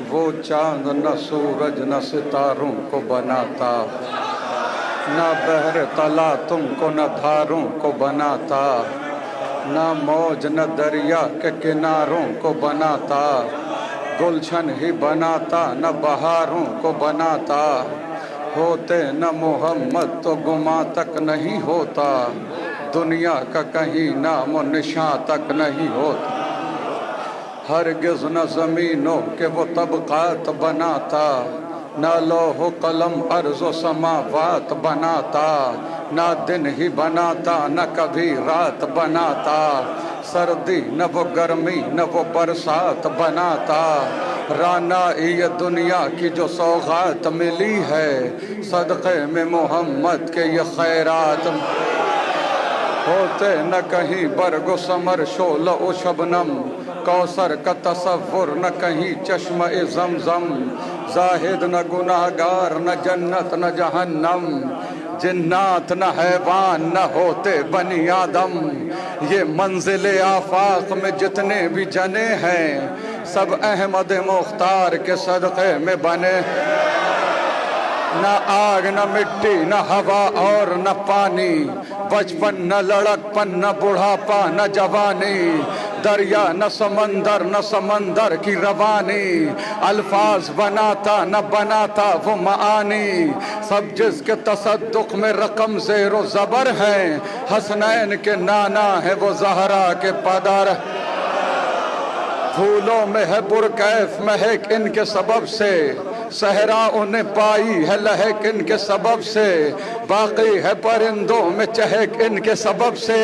वो चांद न सूरज न सितारों को बनाता, न बहर तला तुमको न धारों को बनाता, न मौज न दरिया के किनारों को बनाता, गुलशन ही बनाता न बहारों को बनाता। होते न मोहम्मद तो गुमा तक नहीं होता, दुनिया का कहीं नामो निशां तक नहीं होता। हरगिज़ न ज़मीनों के वो तबक़ात बनाता, न लौह कलम अर्ज़ समावात बनाता, न दिन ही बनाता न कभी रात बनाता, सर्दी न वो गर्मी न वो बरसात बनाता। राना ये दुनिया की जो सौगात मिली है, सदक़े में मोहम्मद के ये खैरात। होते न कहीं बरगो समर शोल ओ शबनम, कौसर का तसव्वुर न कहीं चश्म ए ज़मज़म, जाहिद न गुनाहगार न जन्नत न जहन्नम, जिन्नात न हैवान न होते बनी आदम। ये मंजिल आफाक में जितने भी जने हैं, सब अहमद मुख्तार के सदक़े में बने। न आग न मिट्टी न हवा और न पानी, बचपन न लड़कपन न बुढ़ापा न जवानी, दरिया न समंदर न समंदर की रवानी, अल्फाज बनाता न बनाता वो मानी। सब जिसके तसद्दुक में रकम ज़ेरो ज़बर है, हसनैन के नाना है वो ज़हरा के पदर। फूलों में है पुरकैफ महक इनके सबब से, सहरा उन्हें पाई है लहक इनके सबब से, बाकी है परिंदों में चहक इनके सबब से,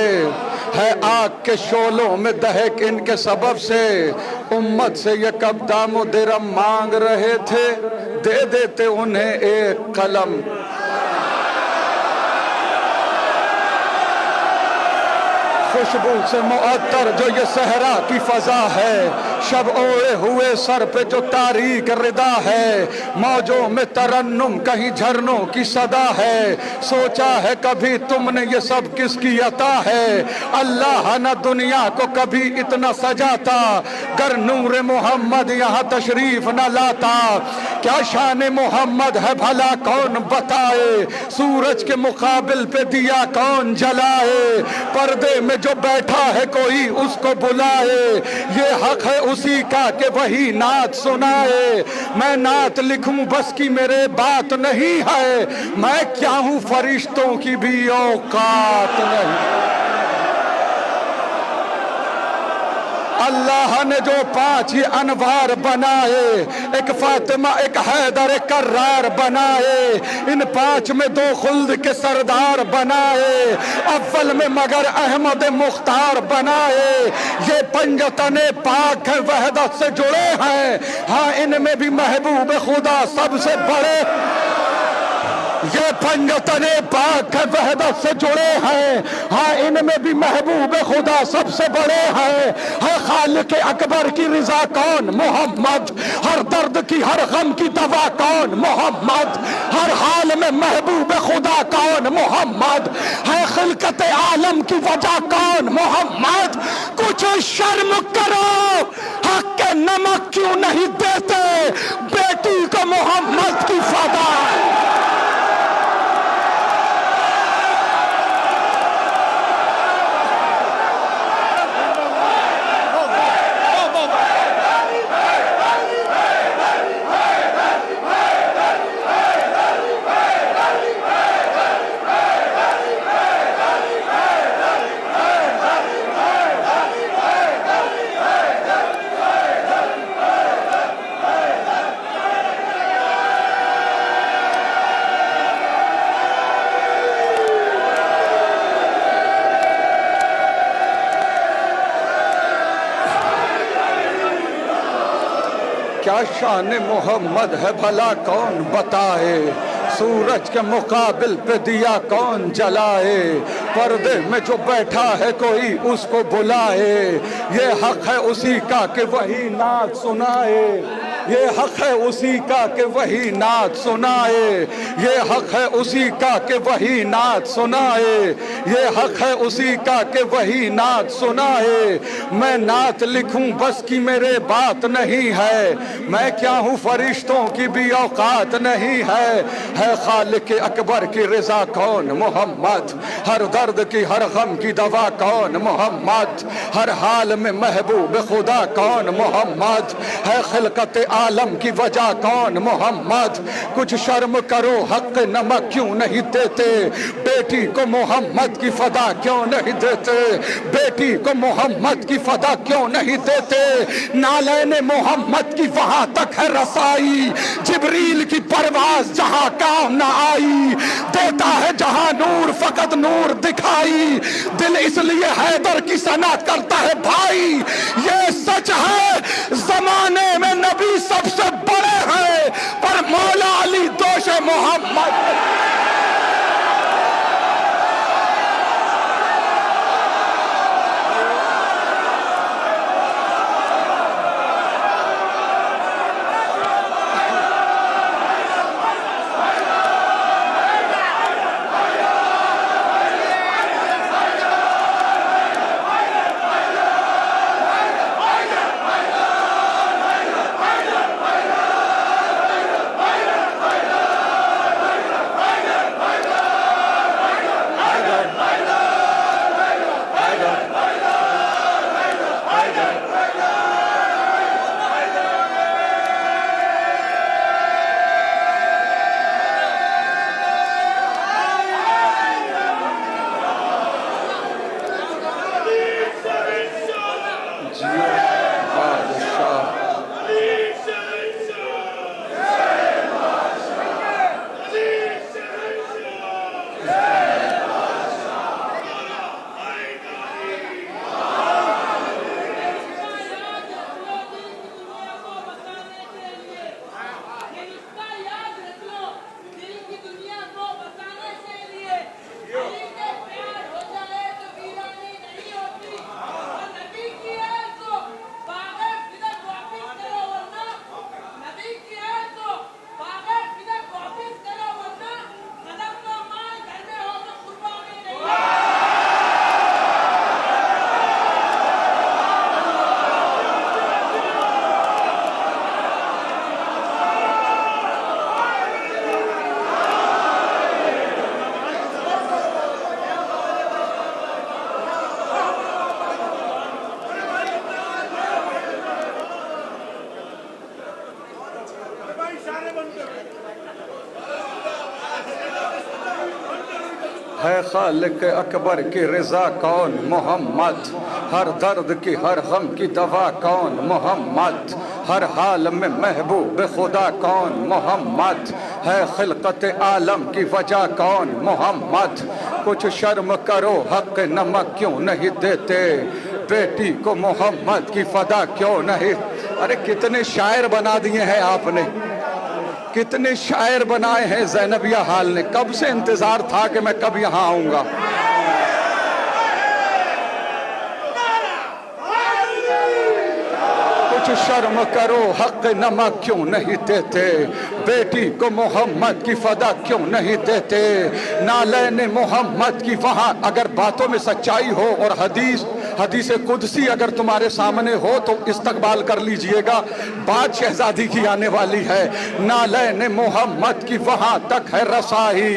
है आग के शोलों में दहक इनके सबब से। उम्मत से ये कब दामो दिरम मांग रहे थे, दे देते उन्हें एक कलम। खुशबू से मुअत्तर जो ये सहरा की फजा है, शब ओढ़े हुए सर पे जो तारीक रिदा है, मौजों में तरन्नुम कहीं झरनों की सदा है। सोचा है कभी तुमने ये सब किसकी अता है, अल्लाह न दुनिया को कभी इतना सजाता, गर नूर मोहम्मद यहाँ तशरीफ न लाता। क्या शान मोहम्मद है भला कौन बताए, सूरज के मुकाबिल पे दिया कौन जलाए, पर्दे में जो बैठा है कोई उसको बुलाए, ये हक है उसी का कि वही नात सुनाए। मैं नात लिखूं बस की मेरे बात नहीं है, मैं क्या हूं फरिश्तों की भी औकात नहीं। अल्लाह ने जो 5 ही अनवार बनाए, एक फातिमा एक हैदर एक कर्रार बनाए, इन 5 में 2 खुल्द के सरदार बनाए, अव्वल में मगर अहमद मुख्तार बनाए। ये पंजतने पाक है वहदत से जुड़े हैं, हाँ इनमें भी महबूब खुदा सबसे बड़े। ये पंजतने पाक है वहदत से जुड़े हैं, हाँ इनमें भी महबूब खुदा सबसे बड़े हैं। है खालिक अकबर की रिजा कौन, मोहम्मद। हर दर्द की हर गम की दवा कौन, मोहम्मद। हर हाल में महबूब खुदा कौन, मोहम्मद। है खिलकत आलम की वजह कौन, मोहम्मद। कुछ शर्म करो, हक के नमक क्यों नहीं देते बेटी को मोहम्मद की फदा। क्या शान मोहम्मद है भला कौन बताए, सूरज के मुकाबिल पे दिया कौन जलाए। पर्दे में जो बैठा है कोई उसको बुलाए, ये हक है उसी का कि वही नात सुनाए, ये हक है उसी का कि वही नात सुनाए, ये हक है उसी का कि वही नात सुनाए, ये हक है उसी का कि वही नात सुनाए। मैं नात लिखूं बस की मेरे बात नहीं है, मैं क्या हूँ फरिश्तों की भी औकात नहीं है खालिक अकबर की रज़ा कौन मोहम्मद, हर दर्द की हर गम की दवा कौन मोहम्मद, हर हाल में महबूब खुदा कौन मोहम्मद, है खिलकत आलम की वजह कौन मोहम्मद। कुछ शर्म करो हक नमक क्यों नहीं देते, बेटी को मोहम्मद की फदा क्यों नहीं देते, बेटी को मोहम्मद की फदा क्यों नहीं देते। नालैने मोहम्मद की वहां तक है रसाई, जिब्रील की परवाज जहां काम ना आई, देता है जहां नूर फकत नूर दिखाई, दिल इसलिए हैदर की सना करता है भाई। ये सच है जमाने में नबी सबसे बड़े हैं, पर मौला अली दोष मोहम्मद। है खालिक अकबर की रज़ा कौन मोहम्मद, हर दर्द की हर गम की दवा कौन मोहम्मद, हर हाल में महबूब खुदा कौन मोहम्मद, है खिलकत आलम की वजह कौन मोहम्मद। कुछ शर्म करो हक नमक क्यों नहीं देते, बेटी को मोहम्मद की फदा क्यों नहीं। अरे कितने शायर बना दिए हैं आपने, कितने शायर बनाए हैं ज़ैनबिया हाल ने। कब से इंतजार था कि मैं कब यहाँ आऊंगा। कुछ शर्म करो हक नमक क्यों नहीं देते, बेटी को मोहम्मद की फदा क्यों नहीं देते। नालैने मोहम्मद की वहाँ अगर बातों में सच्चाई हो और हदीस कुदसी अगर तुम्हारे सामने हो तो इस्तकबाल कर लीजिएगा। बात शहजादी की आने वाली है। नालैने मोहम्मद की वहां तक है रसाई,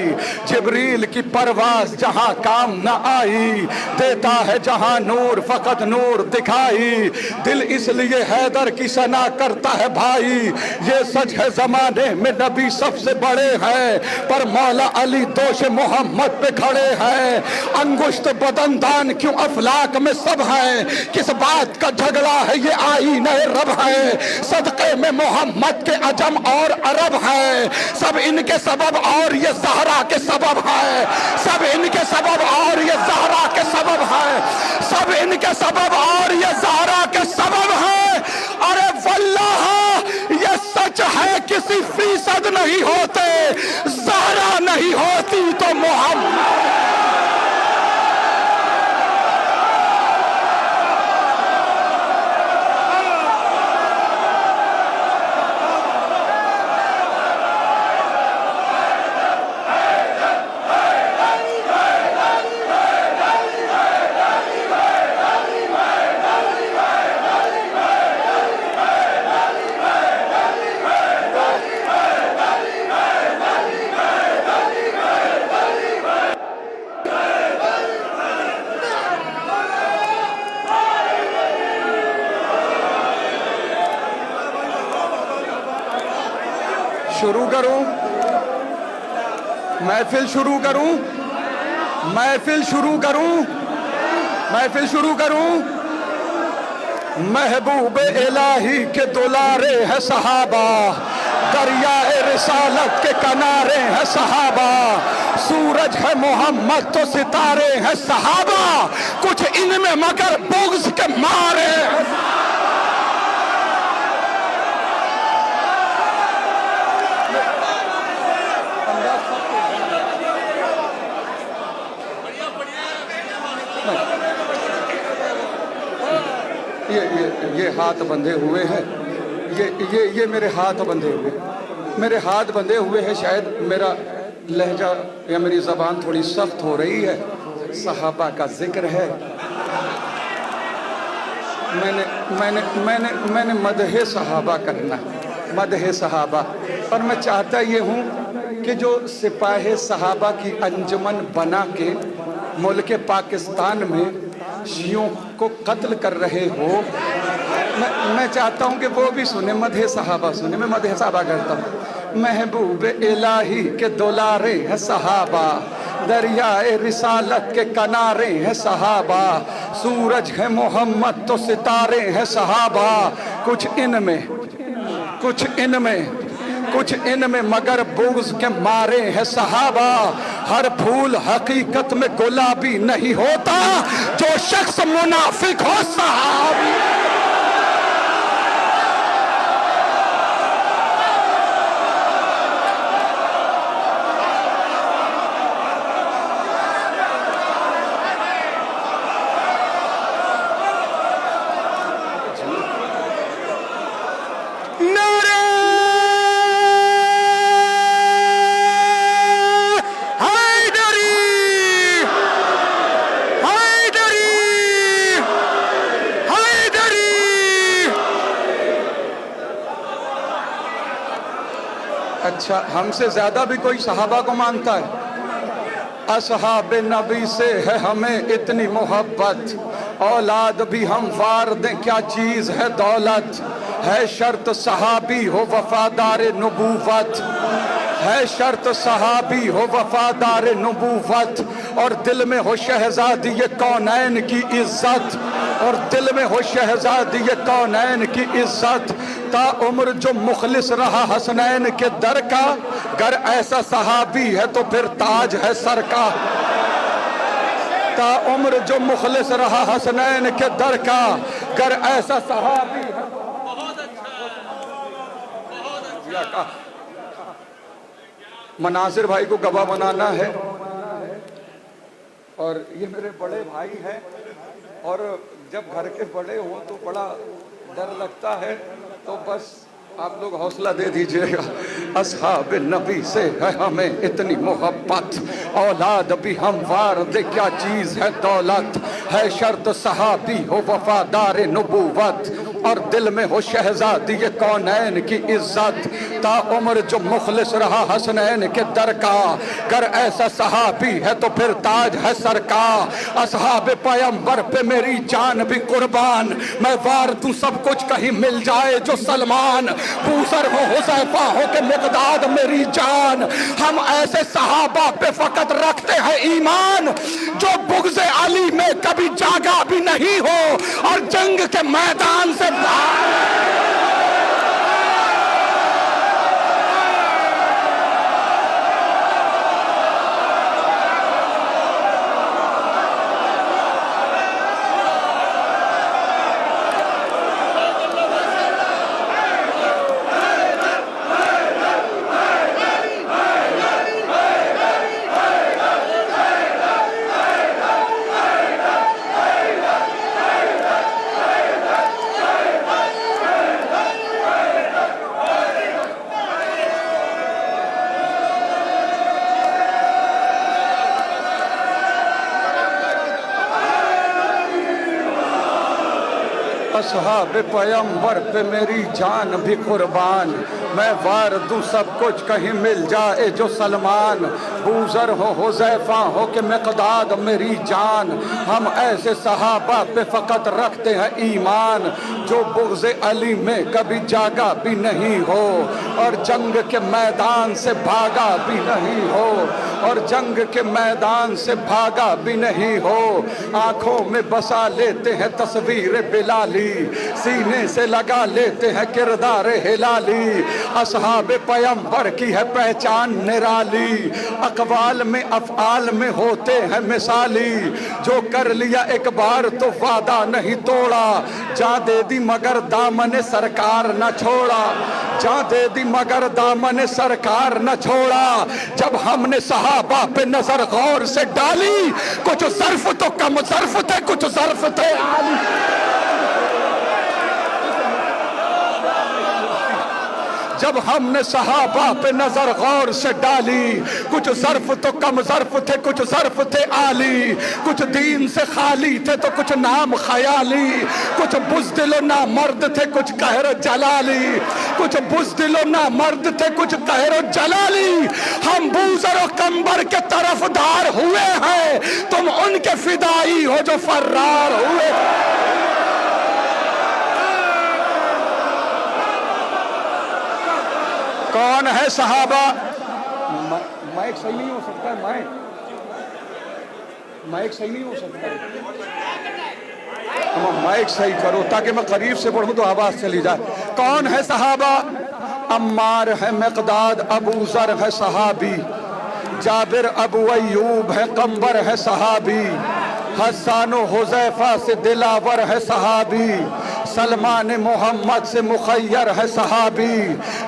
जिब्रील की परवाज जहां काम न आई, देता है जहां नूर फकत नूर दिखाई, दिल इसलिए हैदर की सना करता है भाई। ये सच है जमाने में नबी सबसे बड़े हैं, पर मौला अली दोष मोहम्मद पे खड़े हैं। अंगुश्त बदनदान क्यों अफलाक में सब है, किस बात का झगड़ा है ये आईने रब है। सदक़े में मोहम्मद के अजम और अरब है, सब इनके सबब और ये ज़हरा के सबब है, सब इनके सबब और ये ज़हरा के सबब है, सब इनके सबब और ये ज़हरा के सबब है। अरे वल्लाह ये सच है किसी फीसद नहीं होते, ज़हरा नहीं होती तो मोहम्मद। शुरू करूं, महफिल शुरू करूं, महफिल शुरू करूं, महफिल शुरू करूं। महबूब इलाही के दुलारे है सहाबा, दरियाए रिसालत के किनारे है सहाबा, सूरज है मोहम्मद तो सितारे हैं सहाबा, कुछ इनमें मगर बुग़्ज़ के मारे हैं। ये हाथ बंधे हुए हैं, ये मेरे हाथ बंधे हुए, मेरे हाथ बंधे हुए हैं। शायद मेरा लहजा या मेरी ज़बान थोड़ी सख्त हो रही है। सहाबा का जिक्र है, मैंने मदहे सहाबा करना, मदहे सहाबा। और मैं चाहता ये हूँ कि जो सिपाही सहाबा की अंजुमन बना के मुल्क पाकिस्तान में शियों को कत्ल कर रहे हो, मैं चाहता हूं कि वो भी सुने, मदहे सहाबा सुने। मैं मदहे सहाबा करता हूं। महबूब इलाही के दुलारे हैं सहाबा, दरियाए रिसालत के किनारे हैं सहाबा, सूरज है मोहम्मद तो सितारे हैं सहाबा, कुछ इनमें कुछ इनमें मगर बुग़्ज़ के मारे हैं सहाबा। हर फूल हकीकत में गुलाबी नहीं होता, जो शख्स मुनाफिक हो सहाबी। अच्छा, हमसे ज्यादा भी कोई सहाबा को मानता है? असहाब नबी से है हमें इतनी मोहब्बत, औलाद भी हम वार दें क्या चीज है दौलत, है शर्त सहाबी हो वफादार नबूवत, है शर्त सहाबी हो वफादार नबूवत, और दिल में हो शहजादी ये कौनैन की इज्जत, और दिल में हो शहजादी ये कौनैन की इज्जत। ता उम्र जो मुखलिस रहा हसनैन के दर का, गर ऐसा सहाबी है तो फिर ताज है सर का। ता उम्र जो मुखलिस रहा हसनैन के दर का, गर ऐसा सहाबी है। मनासिर भाई को गवाह बनाना है, और ये मेरे बड़े भाई हैं, और जब घर के बड़े हो तो बड़ा डर लगता है, तो बस आप लोग हौसला दे दीजिएगा। असहाब नबी से है हमें इतनी मोहब्बत, औलाद भी हम वार दे क्या चीज है दौलत, है शर्त सहाबी हो वफादार नबूवत, और दिल में हो शहजादी ये कौनैन की इज्जत। ता उम्र जो मुखलिस रहा हसनैन के दर का, कर ऐसा सहाबी है तो फिर ताज है सर का। असहाब पैगंबर पे मेरी जान भी कुर्बान, मैं वार दूं सब कुछ कहीं मिल जाए जो सलमान। बूसर हो हुसैफा हो के मिक़दाद मेरी जान, हम ऐसे सहाबा पे फकत रखते हैं ईमान, जो बुग़्ज़ अली में कभी जागा भी नहीं हो और जंग के मैदान से असहाब पैगंबर पे मेरी जान भी कुर्बान, मैं वार दूं सब कुछ कहीं मिल जाए जो सलमान। बूजर हो हुज़ैफा हो के मिक़दाद मेरी जान, हम ऐसे सहाबा पे फ़कत रखते हैं ईमान, जो बुग़्ज़े अली में कभी जागा भी नहीं हो और जंग के मैदान से भागा भी नहीं हो, और जंग के मैदान से भागा भी नहीं हो। आंखों में बसा लेते हैं तस्वीर बिलाली, सीने से लगा लेते हैं किरदार हिलाली। असहाब पैगंबर की है पहचान निराली, अक़वाल में अफ़आल में होते हैं मिसाली, जो कर लिया एक बार तो वादा नहीं तोड़ा, जा दे दी मगर दामन सरकार न छोड़ा, जा दे दी मगर दामन सरकार न छोड़ा। जब हमने सहाबा पे नजर गौर से डाली, कुछ ज़र्फ तो कम ज़र्फ थे, कुछ ज़र्फ थे आली। जब हमने सहाबा पे नजर गौर से डाली, कुछ ज़र्फ तो कम ज़र्फ थे, कुछ ज़र्फ थे आली, कुछ दीन से खाली थे तो कुछ नाम ख्याली, कुछ बुज़दिल ना मर्द थे कुछ कहर जलाली, कुछ बुज़दिल ना मर्द थे कुछ कहर जलाली। हम बूज़र और कंबर के तरफदार हुए हैं, तुम उनके फिदाई हो जो फर्रार हुए। कौन है सहाबा? माइक सही नहीं हो सकता है, माइक सही नहीं हो सकता है, माइक सही करो ताकि मैं करीब से पढ़ूं तो आवाज चली जाए। कौन है सहाबा? अम्मार है मिक़दाद, अबू ज़र है सहाबी, जाबिर अबू अय्यूब है, कंबर है सहाबी, हसन हुज़ैफा से दिलावर है सहाबी, सलमान मोहम्मद से मुखय्यर है सहाबी।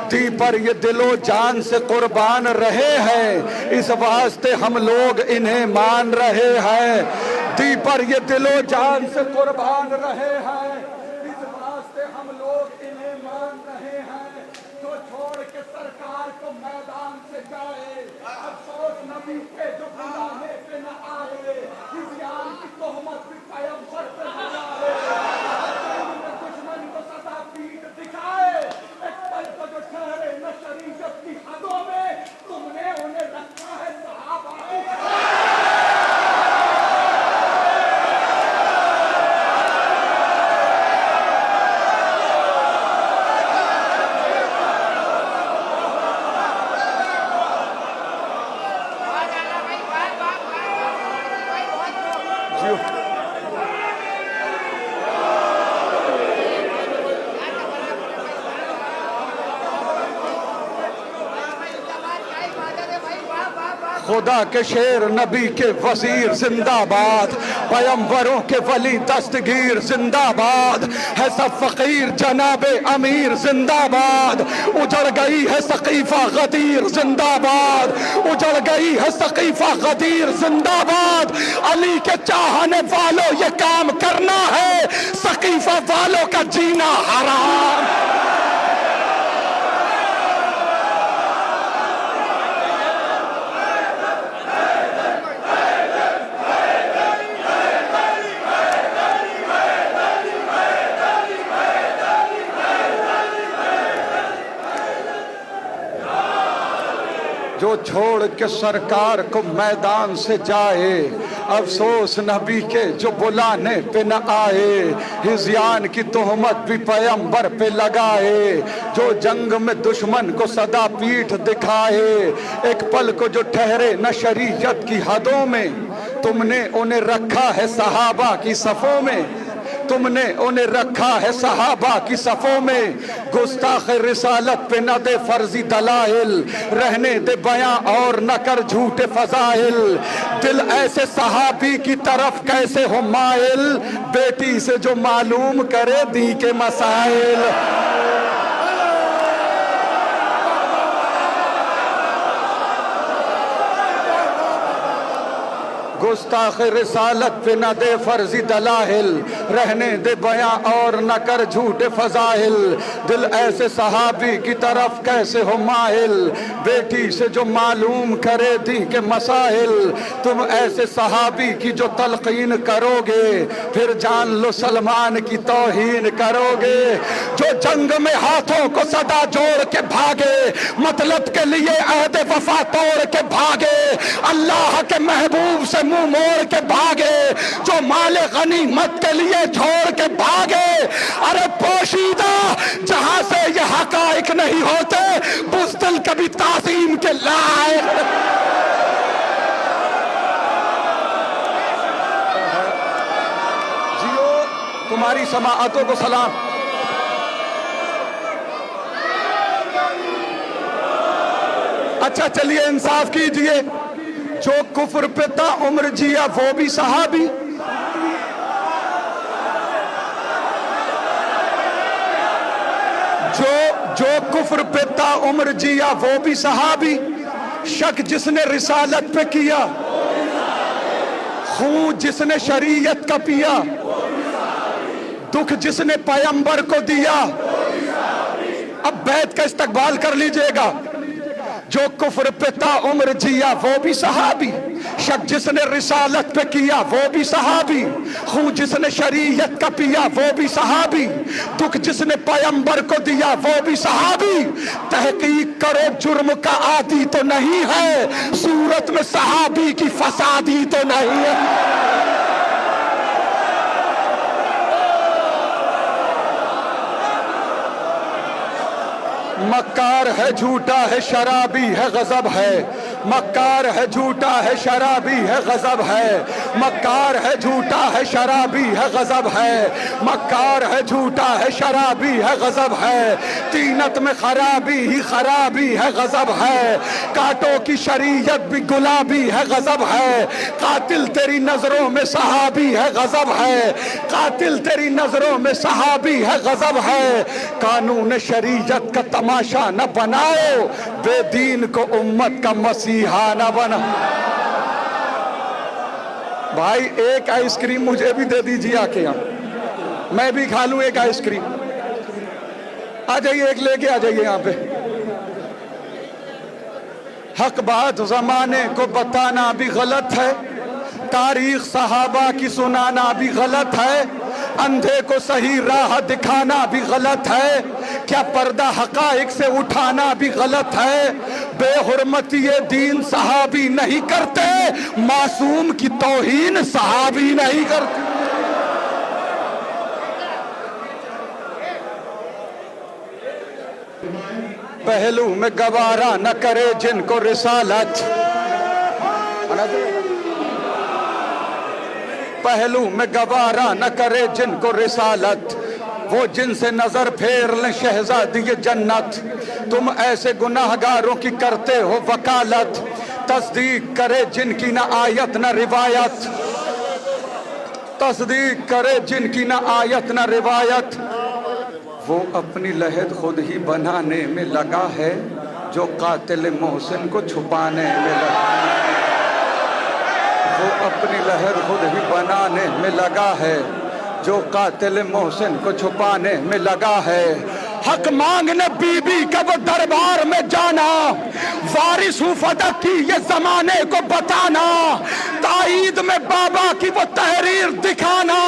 दी पर ये दिलो जान से कुर्बान रहे हैं, इस वास्ते हम लोग इन्हें मान रहे हैं। दी पर ये दिलो जान से कुर्बान रहे हैं, इस वास्ते हम लोग इन्हें मान रहे हैं। जो छोड़ के सरकार को मैदान से जाए, अफसोस नबी पे जो बुलाने पे न आए, इस यार की तोहमत भी पैगंबर पे लगाए, दुश्मन को सदा पीठ दिखाए, एक पल को जो ठहरे न शरीयत की हदों में, तुमने उन्हें रखा है सहाबा। खुदा के शेर नबी के वजीर जिंदाबाद, पैगंबरों के वली दस्तगीर जिंदाबाद, है सब फकीर जनाबे अमीर जिंदाबाद। उजड़ गई है सकीफा गदीर जिंदाबाद, उजड़ गई है सकीफा गदीर जिंदाबाद। अली के चाहने वालों ये काम करना है, सकीफा वालों का जीना हराम। जो छोड़ के सरकार को मैदान से जाए, अफसोस नबी के जो बुलाने पे न आए, हिज़यान की तोहमत भी पैगंबर पे लगाए, जो जंग में दुश्मन को सदा पीठ दिखाए, एक पल को जो ठहरे न शरीयत की हदों में, तुमने उन्हें रखा है सहाबा की सफ़ों में, तुमने उन्हें रखा है सहाबा की सफ़ों में। गुस्ताख रिसालत पे न दे फर्जी दलाइल, रहने दे बयां और न कर झूठे फजाइल। दिल ऐसे सहाबी की तरफ कैसे हो माइल, बेटी से जो मालूम करे दी के मसाइल। गुस्ताख रिसालत पे न दे फर्जी दलाहिल, रहने दे बयां और न कर झूठे फजाहिल। दिल ऐसे सहाबी की तरफ कैसे हो माहिल, बेटी से जो मालूम करे दी के मसाइल। तुम ऐसे सहाबी की जो तलकीन करोगे, फिर जान लो सलमान की तौहीन करोगे। जो जंग में हाथों को सदा जोड़ के भागे, मतलब के लिए अहद वफा तोड़ के भागे, अल्लाह के महबूब से मुंह मोड़ के भागे, जो माले गनीमत के लिए छोड़ के भागे। अरे पोशीदा जहां से ये हकाइक नहीं होते, बुज़दिल कभी ताज़ीम के लायक। जियो, तुम्हारी समाअतों को सलाम। अच्छा चलिए इंसाफ कीजिए, जो कुफ्र पे ता उम्र जिया वो भी सहाबी, जो कुफ्र पे ता उम्र जिया वो भी सहाबी। शक जिसने रिसालत पे किया, खून जिसने शरीयत का पिया, दुख जिसने पैगंबर को दिया। अब बैत का इस्तकबाल कर लीजिएगा। जो कुफ्र पे ता उम्र जिया वो भी सहाबी, शक जिसने रिसालत पे किया वो भी सहाबी, खून जिसने शरीयत का पिया वो भी सहाबी, दुख जिसने पैगंबर को दिया वो भी सहाबी। तहकीक करो जुर्म का आदी तो नहीं है, सूरत में सहाबी की फसादी तो नहीं है। मक्कार है झूठा है शराबी है गजब है, मक्कार है झूठा है शराबी है गजब है, मक्कार है झूठा है शराबी है गजब है, मक्कार है झूठा है शराबी है गजब है। तीनत में खराबी ही खराबी है गजब है, कांटों की शरीयत भी गुलाबी है गजब है। कातिल तेरी नजरों में सहाबी है गजब है, कातिल तेरी नजरों में सहाबी है गजब है। कानून शरीयत का तमाशा न बनाओ, बेदीन को उम्मत का मसीहा न बना। भाई एक आइसक्रीम मुझे भी दे दीजिए आके, यहाँ मैं भी खा लूं एक आइसक्रीम। आ जाइए, एक लेके आ जाइए यहाँ पे। हक बात जमाने को बताना भी गलत है, तारीख सहाबा की सुनाना भी गलत है, अंधे को सही राह दिखाना भी गलत है, क्या पर्दा हकाइक से उठाना भी गलत है। बेहुरमती ये दीन सहाबी नहीं करते, मासूम की तौहीन सहाबी नहीं करते। पहलू में गवारा न करे जिनको रिसालत, पहलू में गवारा न करे जिनको रिसालत, वो जिनसे नजर फेर लें शहजादी जन्नत। तुम ऐसे गुनाहगारों की करते हो वकालत, तस्दीक करे जिनकी न आयत न रिवायत, तस्दीक करे जिनकी न आयत न रिवायत। वो अपनी लहद खुद ही बनाने में लगा है, जो कातिल मोहसिन को छुपाने में लगा है। वो अपनी लहर खुद ही बनाने में लगा है, जो कातिल मोहसिन को छुपाने में लगा है। हक मांगने बीबी का वो दरबार में जाना, वारिस हूँ फदक की ये जमाने को बताना, ताईद में बाबा की वो तहरीर दिखाना,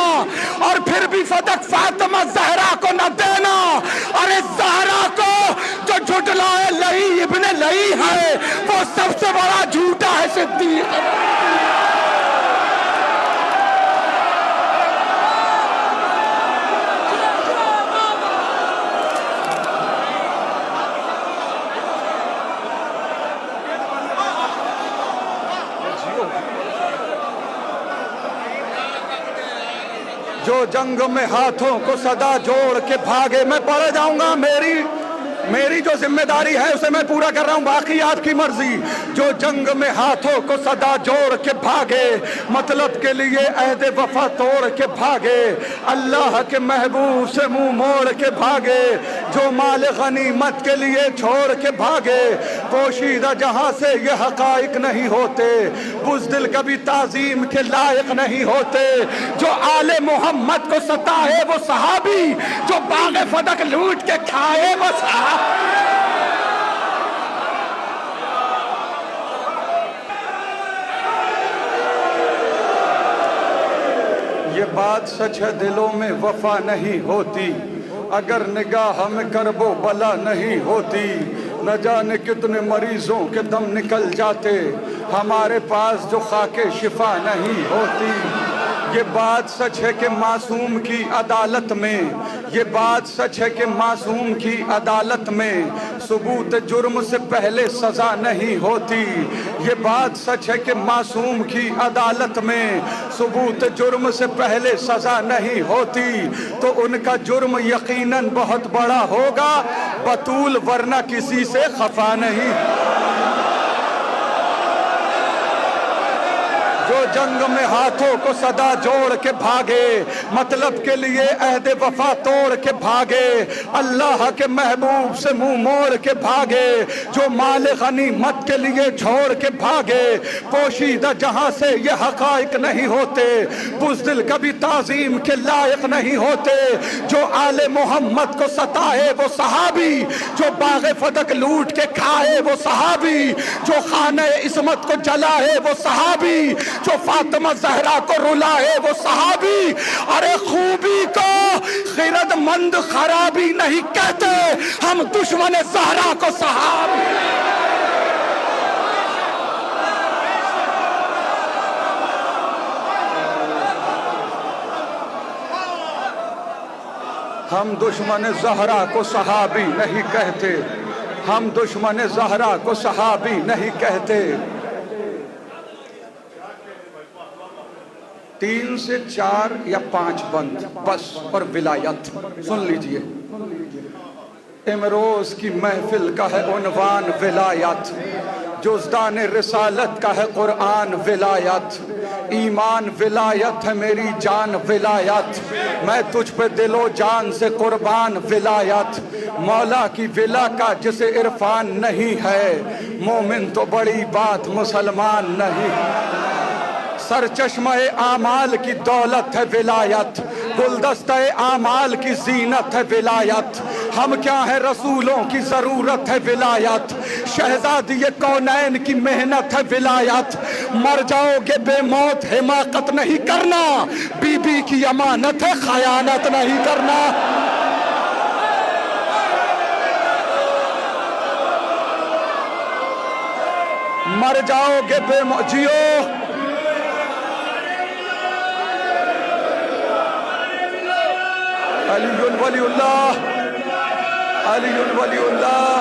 और फिर भी फदक फातिमा जहरा को न देना। अरे जहरा को जो झुटलाए लई इब्ने लई है, वो सबसे बड़ा झूठा है सिद्दीक। जो जंग में हाथों को सदा जोड़ के भागे, मैं पढ़ जाऊंगा, मेरी जो जिम्मेदारी है उसे मैं पूरा कर रहा हूं, बाकी आपकी मर्जी। जो जंग में हाथों को सदा जोड़ के भागे, मतलब के लिए अहद वफा तोड़ के भागे, अल्लाह के महबूब से मुंह मोड़ के भागे, जो माल गनीमत के लिए छोड़ के भागे, पोशीदा जहां से ये हकाइक नहीं होते, बुज़दिल कभी ताजीम के लायक नहीं होते। जो आले मोहम्मद को सताए वो सहाबी, जो बाग़े फदक लूट के खाए वो सहाबी। ये बात सच है, दिलों में वफा नहीं होती, अगर निगाह में करबो बला नहीं होती। न जाने कितने मरीजों के दम निकल जाते, हमारे पास जो खाके शिफा नहीं होती। ये बात सच है कि मासूम की अदालत में, ये बात सच है कि मासूम की अदालत में सबूत जुर्म से पहले सजा नहीं होती। ये बात सच है कि मासूम की अदालत में सबूत जुर्म से पहले सजा नहीं होती। तो उनका जुर्म यकीनन बहुत बड़ा होगा बतूल, वरना किसी से खफा नहीं। जो जंग में हाथों को सदा जोड़ के भागे, मतलब के लिए अहद वफा तोड़ के भागे, अल्लाह के महबूब से मुंह मोड़ के भागे, जो माल गनीमत के लिए छोड़ के भागे, पोशीदा जहां से ये हकाइक नहीं होते, बुज़दिल कभी ताजीम के लायक नहीं होते। जो आले मोहम्मद को सताए वो सहाबी, जो बाग़े फदक लूट के खाए वो सहाबी, जो खाने इस्मत को जलाए वो सहाबी, जो फातिमा ज़हरा को रुलाए वो सहाबी। अरे खूबी को खिरदमंद खराबी नहीं कहते, हम दुश्मन ज़हरा को सहाबी। हम दुश्मन ज़हरा को सहाबी नहीं कहते, हम दुश्मन ज़हरा को सहाबी नहीं कहते। 3 से 4 या 5 बंद बस, और विलायत सुन लीजिए। इमरोज की महफिल का है उन्वान विलायत, जुज़दान रिसालत का है कुरान विलायत, ईमान विलायत है मेरी जान विलायत, मैं तुझ पे दिलो जान से कुर्बान विलायत। मौला की विला का जिसे इरफान नहीं है, मोमिन तो बड़ी बात मुसलमान नहीं। सरचश्मे आमाल की दौलत है विलायत, गुलदस्ते आमाल की जीनत है विलायत। हम क्या है रसूलों की जरूरत है विलायत, शहजादी कौनैन की मेहनत है विलायत। मर जाओगे बेमौत हिमाकत नहीं करना, बीबी की अमानत है खयानत नहीं करना। मर जाओगे बेमौत, जियो अलीयुल वलीउल्लाह, अलीयुल वलीउल्लाह,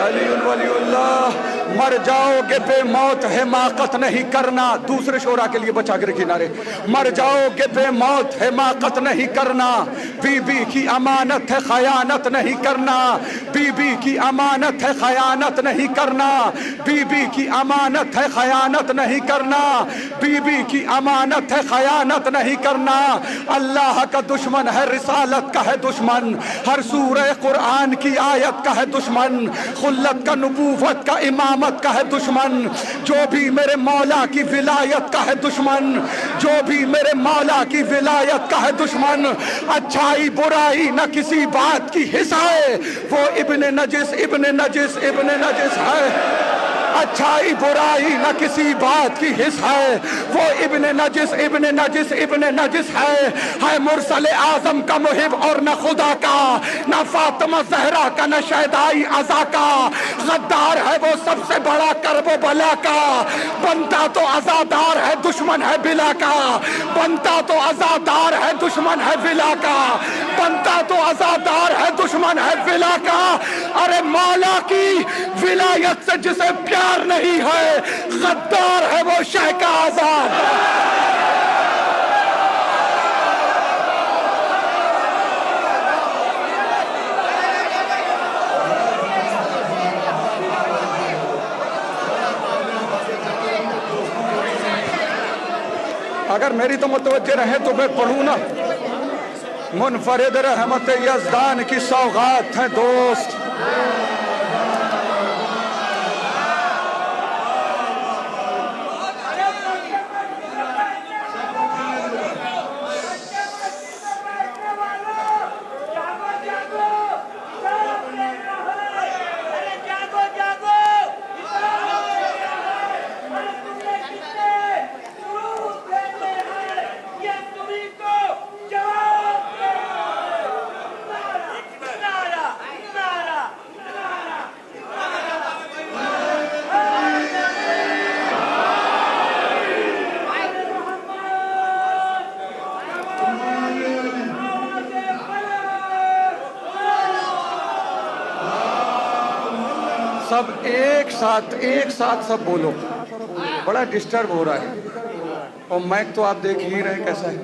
अलीयुल वलीउल्लाह। मर जाओगे बेमौत हिमाकत नहीं करना, दूसरे शोरा के लिए बचा के किनारे। मर जाओगे बेमौत हिमाकत नहीं करना, बीबी की अमानत है खयानत नहीं करना, बीबी की अमानत है खयानत नहीं करना, बीबी की अमानत है खयानत नहीं करना, बीबी की अमानत है खयानत नहीं करना। अल्लाह का दुश्मन है रिसालत का है दुश्मन, हर सूरह कुरान की आयत का है दुश्मन, खुल्लत का नबूवत का इमामत का है दुश्मन, जो भी मेरे मौला की विलायत का है दुश्मन, जो भी मेरे मौला की विलायत का है दुश्मन। अच्छाई बुराई न किसी बात की हिस्सा है, वो इब्ने नजिस इब्ने नजिस इब्ने नजिस है। अच्छाई बुराई न किसी बात की हिस्स है, वो इब्ने नजिस इब्ने नजिस इब्ने नजिस है मुरसल आजम का मुहिब और न खुदा का, न फातिमा ज़हरा का, न शहदाई अज़ा का। गद्दार है वो सबसे बड़ा करबो बला का, बनता तो आज़ादार है दुश्मन है बिला का, बनता तो आज़ादार है दुश्मन है बिला का, बनता तो आज़ादार है दुश्मन है बिला का। अरे मौला की विलायत से जिसे प्यार नहीं है, गद्दार है वो शह का आजाद। अगर मेरी तो मुतवज्जे रहे तो मैं पढ़ूं ना, मुनफरिद रहमत यज़दान की सौगात है दोस्त। सब एक साथ सब बोलो, बड़ा डिस्टर्ब हो रहा है। और माइक तो आप देख ही रहे कैसा है।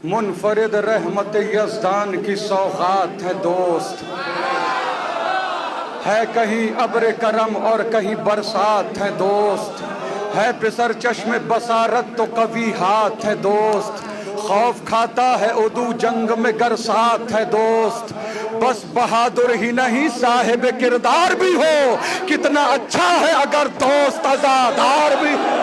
मुनफरिद रहमत यज़दान की सौगात है दोस्त, है कहीं अब्र करम और कहीं बरसात है दोस्त, है पिसर चश्मे बसारत तो कभी हाथ है दोस्त, खौफ खाता है उदू जंग में गर साथ है दोस्त, बस बहादुर ही नहीं साहिब किरदार भी हो, कितना अच्छा है अगर दोस्त अज़ादार भी हो।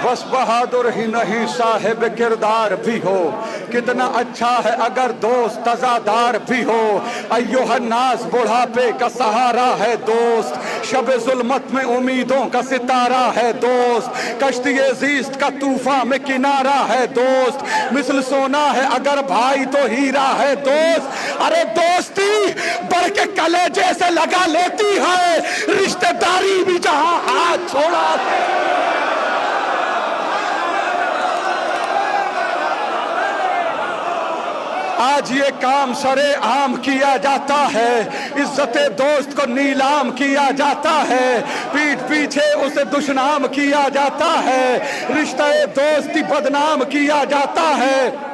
बस बहादुर ही नहीं साहिब किरदार भी हो, कितना अच्छा है अगर दोस्त अज़ादार भी हो। अय्युहन्नास बुढ़ापे का सहारा है दोस्त, शब जुल्मत में उम्मीदों का सितारा है दोस्त, कश्ती ज़ीस्त का तूफान में किनारा है दोस्त, मिसल सोना है अगर भाई तो हीरा है दोस्त। अरे दोस्ती बढ़ के कलेजे से लगा लेती है, रिश्तेदारी भी जहां हाथ छोड़ा। आज ये काम सरे आम किया जाता है, इज्जते दोस्त को नीलाम किया जाता है, पीठ पीछे उसे दुश्मनाम किया जाता है, रिश्ते दोस्ती बदनाम किया जाता है।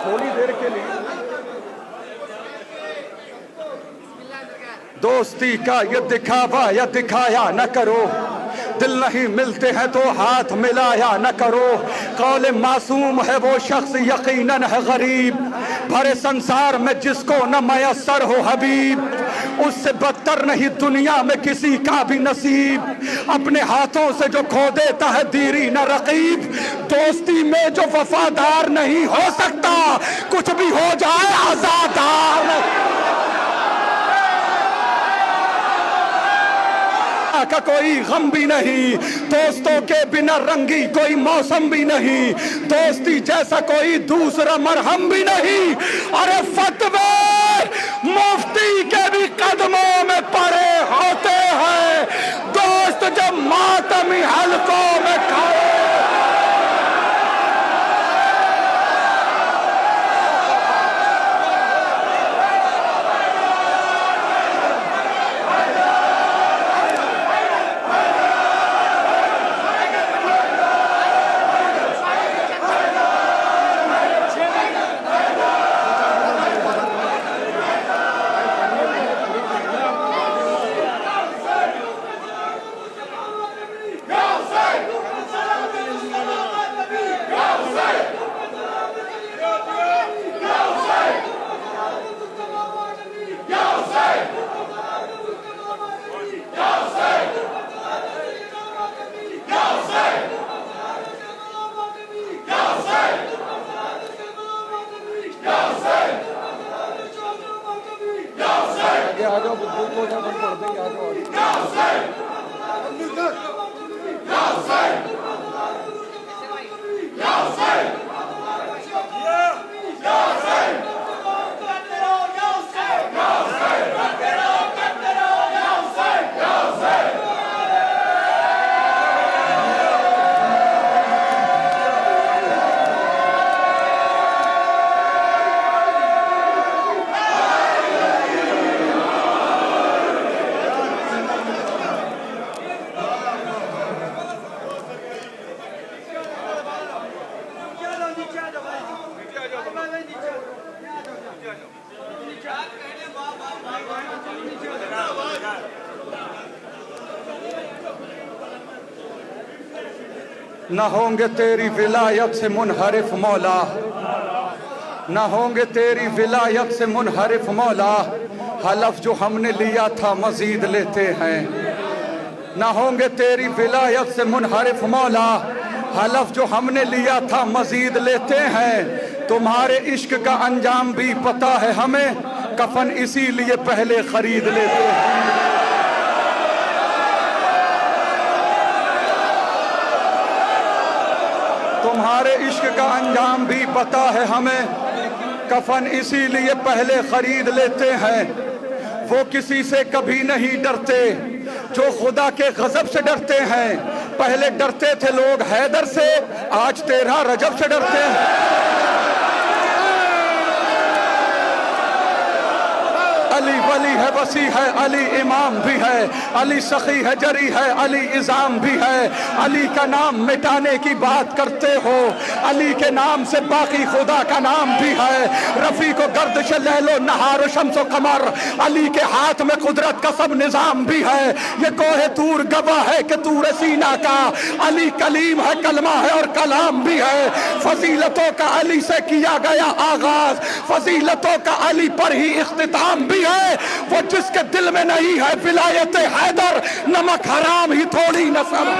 थोड़ी देर के लिए दोस्ती का ये दिखावा या दिखाया न करो, दिल नहीं मिलते हैं तो हाथ मिलाया न करो, कौले मासूम है वो शख्स यकीनन है गरीब, भरे संसार में जिसको न मयसर हो हबीब, उससे बदतर नहीं दुनिया में किसी का भी नसीब, अपने हाथों से जो खो देता है दीरी न रकीब, दोस्ती में जो वफादार नहीं हो सकता कुछ भी हो जाए आजादार। का कोई गम भी नहीं, दोस्तों के बिना रंगी कोई मौसम भी नहीं, दोस्ती जैसा कोई दूसरा मरहम भी नहीं। अरे फतवे मुफ्ती के भी कदमों में पड़े होते हैं, दोस्त जब मातमी हलकों में खड़े। न होंगे तेरी विलायत से मुनहरिफ मौला, न होंगे तेरी विलायत से मुनहरिफ मौला, हलफ जो हमने लिया था मजीद लेते हैं। न होंगे तेरी विलायत से मुनहरिफ मौला, हलफ जो हमने लिया था मजीद लेते हैं। तुम्हारे इश्क का अंजाम भी पता है हमें, कफन इसीलिए पहले खरीद लेते हैं। तुम्हारे इश्क का अंजाम भी पता है हमें, कफन इसीलिए पहले खरीद लेते हैं। वो किसी से कभी नहीं डरते जो खुदा के गजब से डरते हैं। पहले डरते थे लोग हैदर से, आज 13 रजब से डरते हैं। अली वली है, वसी है, अली इमाम भी है, अली सखी है, जरी है, अली इज़ाम भी है। अली का नाम मिटाने की बात करते हो, अली के नाम से बाकी खुदा का नाम भी है। रफ़ी को गर्दिश लैलो नहार शम्सो कमर, अली के हाथ में कुदरत का सब निज़ाम भी है। ये कोहे तूर गवाह है कि तूर सीना का, अली कलीम है, कलमा है और कलाम भी है। फजीलतों का अली से किया गया आगाज, फजीलतों का अली पर ही इख्तिताम भी है। वो जिसके दिल में नहीं है विलायत हैदर, नमक हराम ही थोड़ी नसब।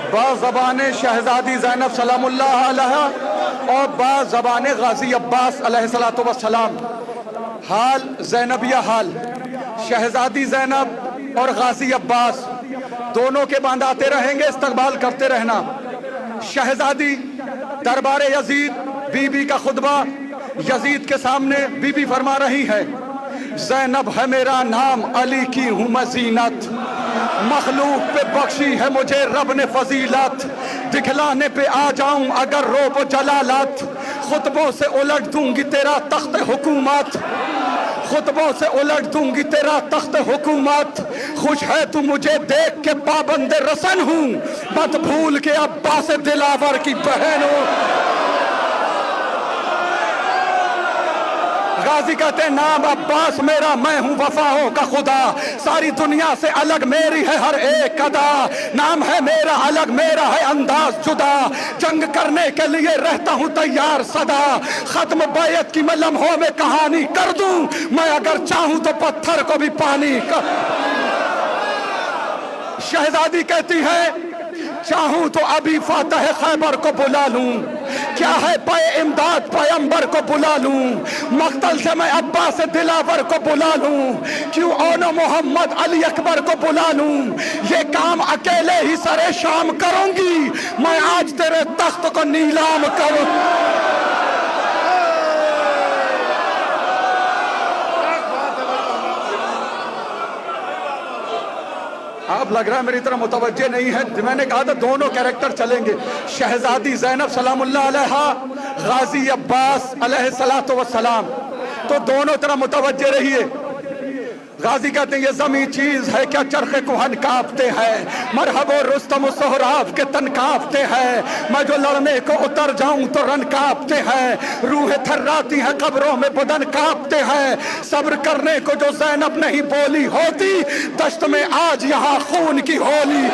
बाज़बाने शहजादी ज़ैनब सलामुल्लाह अलैहा और बाज़बाने गाजी अब्बास अलैहिस्सलातु वस्सलाम। हाल ज़ैनबिया हाल, शहजादी ज़ैनब और गाजी अब्बास दोनों के बांधाते रहेंगे, इस्तकबाल करते रहना। शहजादी दरबार यजीद, बीबी का खुतबा यजीद के सामने बीबी फरमा रही है, ज़ैनब है मेरा नाम, अली की हूँ मैं ज़ीनत, मखलूक पे बख्शी है मुझे रब ने फजीलत, दिखलाने पे आ जाऊं अगर रोब जलालत, खुतबों से उलट दूंगी तेरा तख्त हुकूमत, खुतबों से उलट दूंगी तेरा तख्त हुकूमत। खुश है तू मुझे देख के पाबंद रसन हूँ, मत भूल के अब्बास दिलावर की बहन हूँ। गाजी कहते हैं नाम अब्बास मेरा, मैं हूँ वफाओं का खुदा, सारी दुनिया से अलग मेरी है हर एक अदा, नाम है मेरा अलग, मेरा है अंदाज जुदा, जंग करने के लिए रहता हूँ तैयार सदा, खत्म बैत की मैं लम्हों में कहानी कर दूं, मैं अगर चाहूं तो पत्थर को भी पानी कर। शहजादी कहती है चाहूं तो अभी फातह खैबर को बुला लूं, क्या है पे इमदाद पैगंबर को बुला लूं, मक्तल से मैं अब्बास दिलावर को बुला लूं, क्यों ओनो मोहम्मद अली अकबर को बुला लूं, ये काम अकेले ही सरे शाम करूंगी, मैं आज तेरे तख्त को नीलाम करूं। आप लग रहा है मेरी तरह मुतवज्जे नहीं है, मैंने कहा था दोनों कैरेक्टर चलेंगे। शहजादी ज़ैनब सलामुल्लाह अलैहा, गाजी अब्बास अलैहिस्सलातु वस्सलाम, तो दोनों तरह मुतवज्जे रहिए। गाजी कहते हैं ये ज़मी चीज है क्या चरखे कुहन कांपते हैं, मरहबो रुस्तम सोहराब के तन कांपते हैं, मैं जो लड़ने को उतर जाऊं तो रन कांपते हैं, रूह थर्राती है कब्रों में बदन कांपते हैं, सब्र करने को जो ज़ैनब नहीं बोली होती, दश्त में आज यहाँ खून की होली।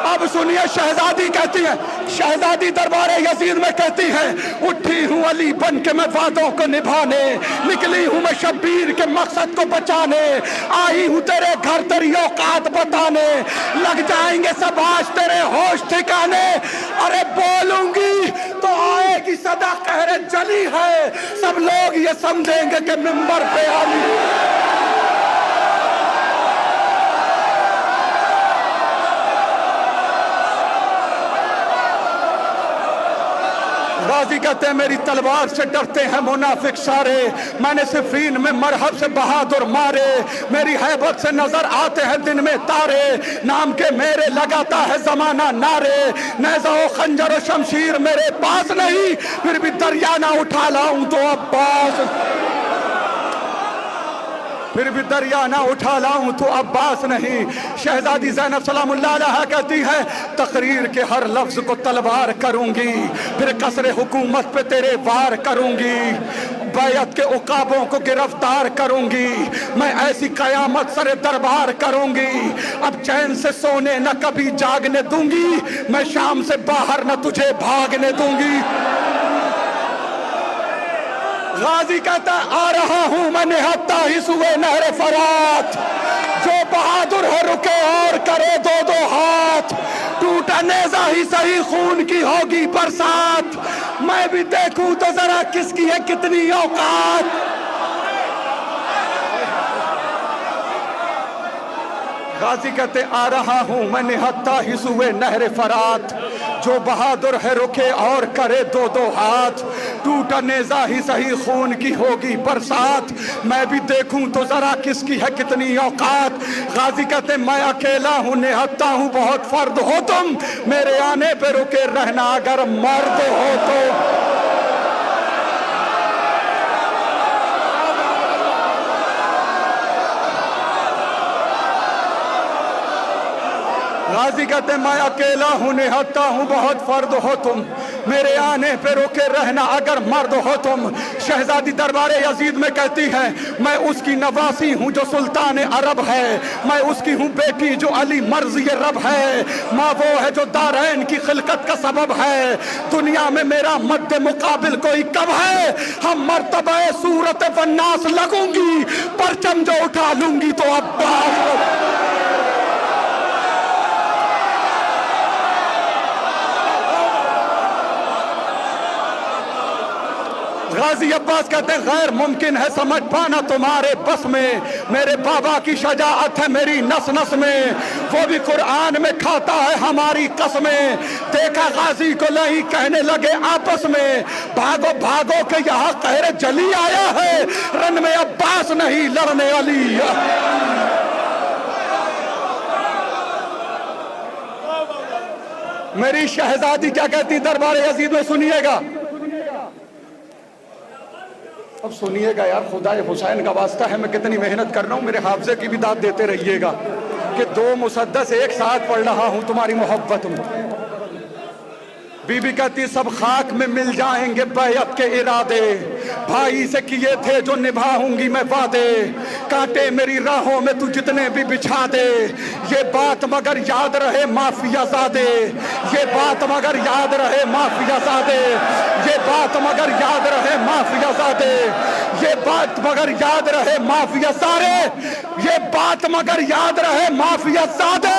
अब सुनिए शहजादी कहती है, शहजादी दरबारे यजीद में कहती है, उठी हूँ अली बन के मैं वादों को निभाने, निकली हूँ मैं शब्बीर के मकसद को बचाने, आई हूँ तेरे घर तेरी औकात बताने, लग जाएंगे सब आज तेरे होश ठिकाने, अरे बोलूंगी तो आएगी सदा कहरे जली है, सब लोग ये समझेंगे कि मिंबर पे अली। गाजी कहते हैं मेरी तलवार से डरते हैं मुनाफिक सारे, मैंने सिफीन में मरहब से बहादुर मारे, मेरी हैबत से नजर आते हैं दिन में तारे, नाम के मेरे लगाता है जमाना नारे, नेज़ा ओ खंजर और शमशीर मेरे पास नहीं, फिर भी दरिया ना उठा लाऊं तो अब्बास, फिर भी दरिया ना उठा लाऊं तो अब्बास नहीं। शहजादी ज़ैनब सलामुल्लाह अलैहा कहती है तकरीर के हर लफ्ज को तलवार करूंगी, फिर कसरे हुकूमत पे तेरे वार करूंगी, बैयत के उकाबों को गिरफ्तार करूंगी, मैं ऐसी कयामत सरे दरबार करूंगी, अब चैन से सोने न कभी जागने दूंगी, मैं शाम से बाहर न तुझे भागने दूंगी। गाजी कहता आ रहा हूं मैं निहत्ता ही सुए नहरे फरात, जो बहादुर है रुके और करे दो दो हाथ, टूटा नेजा ही सही खून की होगी बरसात, मैं भी देखूं तो जरा किसकी है कितनी औकात। गाजी कहते आ रहा हूं मैं निहत्ता ही सुए नहरे फरात, जो बहादुर है रुके और करे दो दो हाथ, टूटा नेजा ही सही खून की होगी बरसात, मैं भी देखूं तो जरा किसकी है कितनी औकात। गाजी कहते मैं अकेला हूं निहत्ता हूं बहुत फर्द हो तुम, मेरे आने पे रुके रहना अगर मर्द हो तो। गाजी कहते मैं अकेला हूं निहत्ता हूं बहुत फर्द हो तुम, मेरे आने पे रोके रहना अगर मर्द हो तुम। शहजादी दरबारे यजीद में कहती है मैं उसकी नवासी हूं जो सुल्तान अरब है, मैं उसकी हूं बेटी जो अली मर्ज़ी रब है, माँ वो है जो दारैन की खिलकत का सबब है, दुनिया में मेरा मद्दे मुकाबिल कोई कब है, हम मर्तबा सूरत वन्नास लगूंगी, परचम जो उठा लूंगी तो अब्बास। गाजी अब्बास कहते हैं गैर मुमकिन है समझ पाना तुम्हारे बस में, मेरे बाबा की शजाअत है मेरी नस नस में, वो भी कुरान में खाता है हमारी कसमें, देखा गाजी को नहीं कहने लगे आपस में, भागो भागो के यहाँ कहरे जली आया है, रन में अब्बास नहीं लड़ने अली। मेरी शहजादी क्या कहती दरबार यजीद में सुनिएगा, अब सुनिएगा यार, खुदाए हुसैन का वास्ता है मैं कितनी मेहनत कर रहा हूं, मेरे हाफजे की भी दाद देते रहिएगा कि दो मुसद्दस एक साथ पढ़ रहा हूं तुम्हारी मोहब्बत में। बीबी कहती सब खाक में मिल जाएंगे बैयत के इरादे, भाई से किए थे जो निभाऊंगी मैं वादे, कांटे मेरी राहों में तू जितने भी बिछा दे, ये बात मगर याद रहे माफिया ज़ादे, ये बात मगर याद रहे माफिया ज़ादे, ये बात मगर याद रहे माफिया ज़ादे, ये बात मगर याद रहे माफिया सारे, ये बात मगर याद रहे माफिया ज़ादे,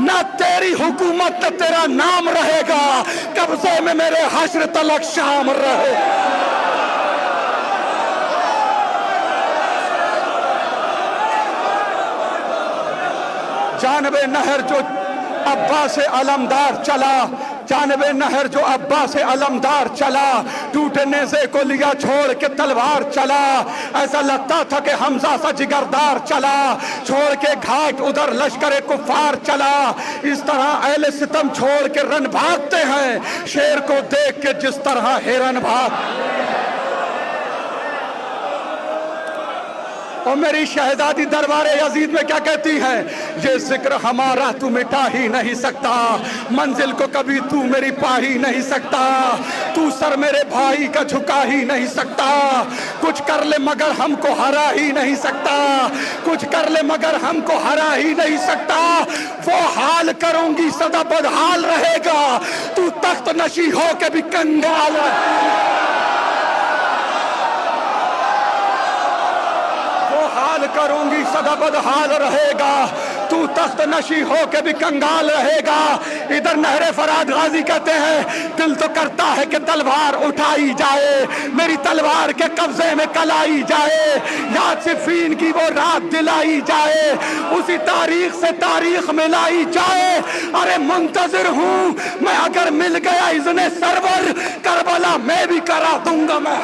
ना तेरी हुकूमत न तेरा नाम रहेगा, कब्जे में मेरे हश्र तलक शाम रहे। जानबे नहर जो अब्बा से अलमदार चला, जानबे नहर जो अब्बा से अलमदार चला, टूटने से को लिया छोड़ के तलवार चला, ऐसा लगता था कि हमजा सा जिगरदार चला, छोड़ के घाट उधर लश्कर कुफार चला, इस तरह अहले सितम छोड़ के रन भागते हैं, शेर को देख के जिस तरह हिरन भाग। और मेरी शहजादी दरबारे यजीद में क्या कहती है, ये जिक्र हमारा तू मिटा ही नहीं सकता, मंजिल को कभी तू मेरी पा ही नहीं सकता, तू सर मेरे भाई का झुका ही नहीं सकता, कुछ कर ले मगर हमको हरा ही नहीं सकता, कुछ कर ले मगर हमको हरा ही नहीं सकता, वो हाल करूंगी सदा बदहाल रहेगा, तू तख्त नशी हो के भी कंगाल। हाल करूंगी सदा बदहाल रहेगा, तू तख्त नशी हो के भी कंगाल रहेगा। इधर नहरे फराद गाजी कहते हैं दिल तो करता है कि तलवार उठाई जाए, मेरी तलवार के कब्जे में कलाई जाए, याद सिफीन की वो रात दिलाई जाए, उसी तारीख से तारीख मिलाई जाए। अरे मुंतजिर हूँ मैं, अगर मिल गया इज़्ने सरवर करबला मैं भी करा दूंगा मैं।